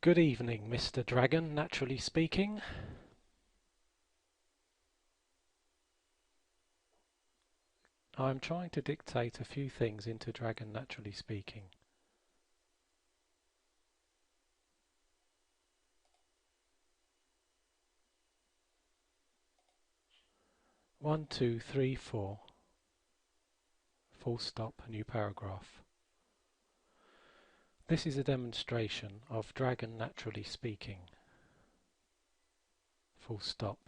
Good evening, Mr. Dragon, naturally speaking. I'm trying to dictate a few things into Dragon, naturally speaking. One, two, three, four. Full stop, new paragraph. This is a demonstration of Dragon, naturally speaking. Full stop.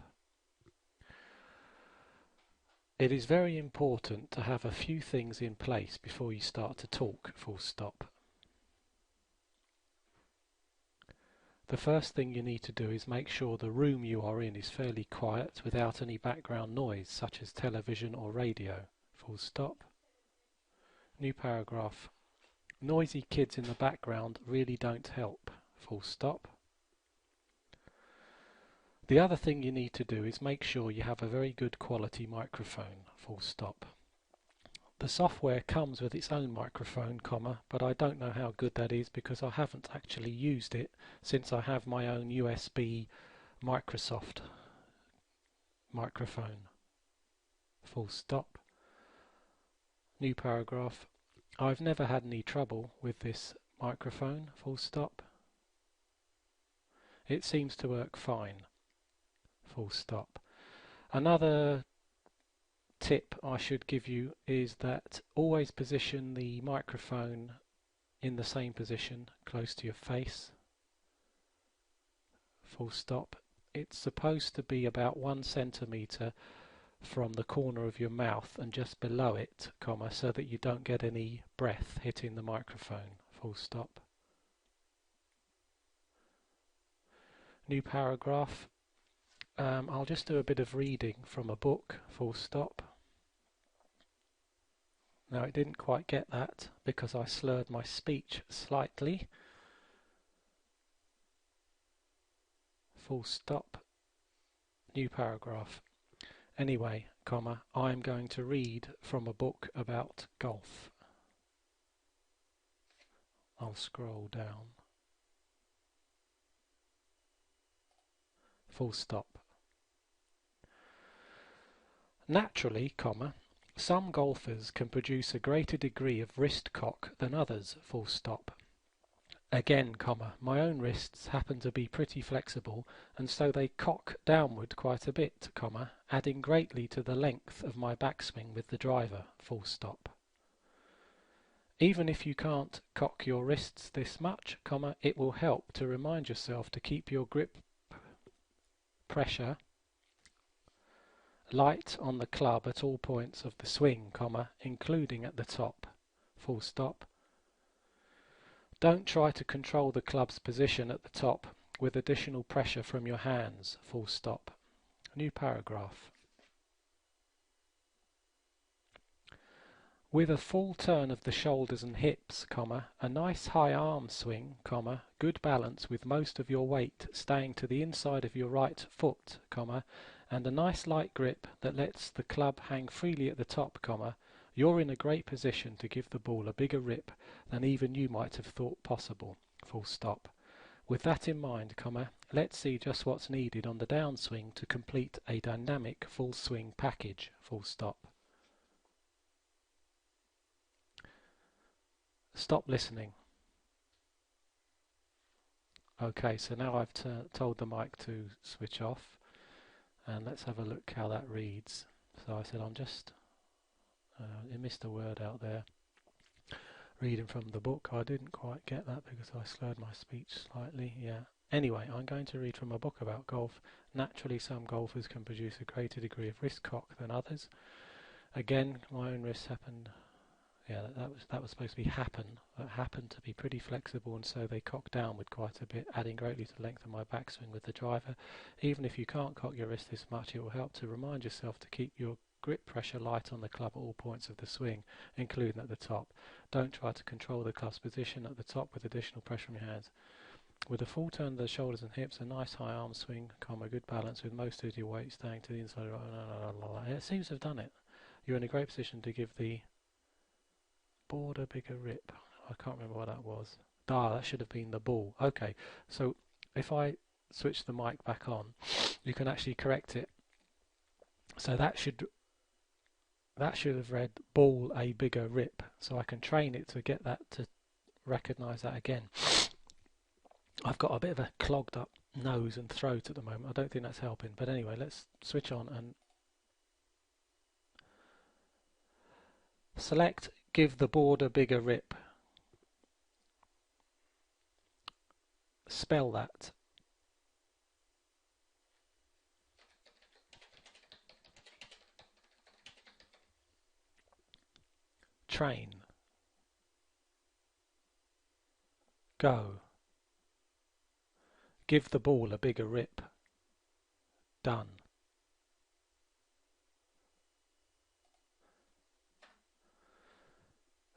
It is very important to have a few things in place before you start to talk, full stop. The first thing you need to do is make sure the room you are in is fairly quiet without any background noise such as television or radio, full stop. New paragraph. Noisy kids in the background really don't help, full stop. The other thing you need to do is make sure you have a very good quality microphone, full stop. The software comes with its own microphone, but I don't know how good that is because I haven't actually used it since I have my own USB Microsoft microphone, full stop. New paragraph. I've never had any trouble with this microphone, full stop. It seems to work fine, full stop. Another tip I should give you is that always position the microphone in the same position close to your face, full stop. It's supposed to be about 1 centimetre from the corner of your mouth and just below it, so that you don't get any breath hitting the microphone, full stop. New paragraph. I'll just do a bit of reading from a book, full stop. Now it didn't quite get that because I slurred my speech slightly. Full stop. New paragraph. Anyway, I'm going to read from a book about golf. I'll scroll down. Full stop. Naturally, some golfers can produce a greater degree of wrist cock than others, full stop. Again, my own wrists happen to be pretty flexible, and so they cock downward quite a bit, adding greatly to the length of my backswing with the driver, full stop. Even if you can't cock your wrists this much, it will help to remind yourself to keep your grip pressure light on the club at all points of the swing, including at the top, full stop. Don't try to control the club's position at the top with additional pressure from your hands, full stop. New paragraph. With a full turn of the shoulders and hips, a nice high arm swing, good balance with most of your weight staying to the inside of your right foot, and a nice light grip that lets the club hang freely at the top, you're in a great position to give the ball a bigger rip than even you might have thought possible, full stop. With that in mind, let's see just what's needed on the downswing to complete a dynamic full swing package, full stop. Stop listening. Okay, so now I've told the mic to switch off, and let's have a look how that reads. So I said I'm just, I missed a word out there. Reading from the book, I didn't quite get that because I slurred my speech slightly, yeah. Anyway, I'm going to read from a book about golf. Naturally, some golfers can produce a greater degree of wrist cock than others. Again, my own wrists happened. Yeah, that was supposed to be that happened to be pretty flexible, and so they cock downward quite a bit, adding greatly to the length of my backswing with the driver. Even if you can't cock your wrist this much, it will help to remind yourself to keep your grip pressure light on the club at all points of the swing, including at the top. Don't try to control the club's position at the top with additional pressure on your hands. With a full turn of the shoulders and hips, a nice high arm swing, good balance with most of your weight staying to the inside. It seems to have done it. You're in a great position to give the board a bigger rip. I can't remember what that was. Ah, that should have been the ball. Okay, so if I switch the mic back on, you can actually correct it. So that should have read ball a bigger rip. So I can train it to get that to recognise that again. I've got a bit of a clogged up nose and throat at the moment. I don't think that's helping. But anyway, let's switch on and select give the board a bigger rip. Spell that. Train. Go. Give the ball a bigger rip. Done.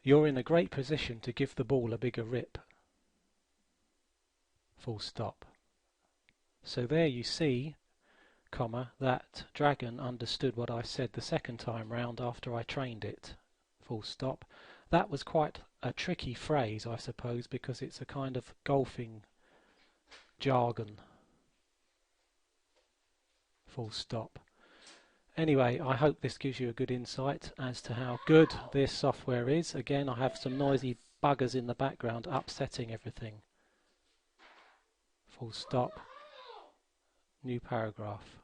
You're in a great position to give the ball a bigger rip. Full stop. So there you see, comma, that dragon understood what I said the second time round after I trained it. Full stop. That was quite a tricky phrase, I suppose, because it's a kind of golfing jargon. Full stop. Anyway, I hope this gives you a good insight as to how good this software is. Again, I have some noisy buggers in the background upsetting everything. Full stop. New paragraph.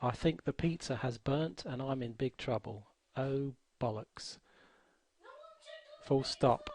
I think the pizza has burnt and I'm in big trouble. Oh, bollocks. Full stop.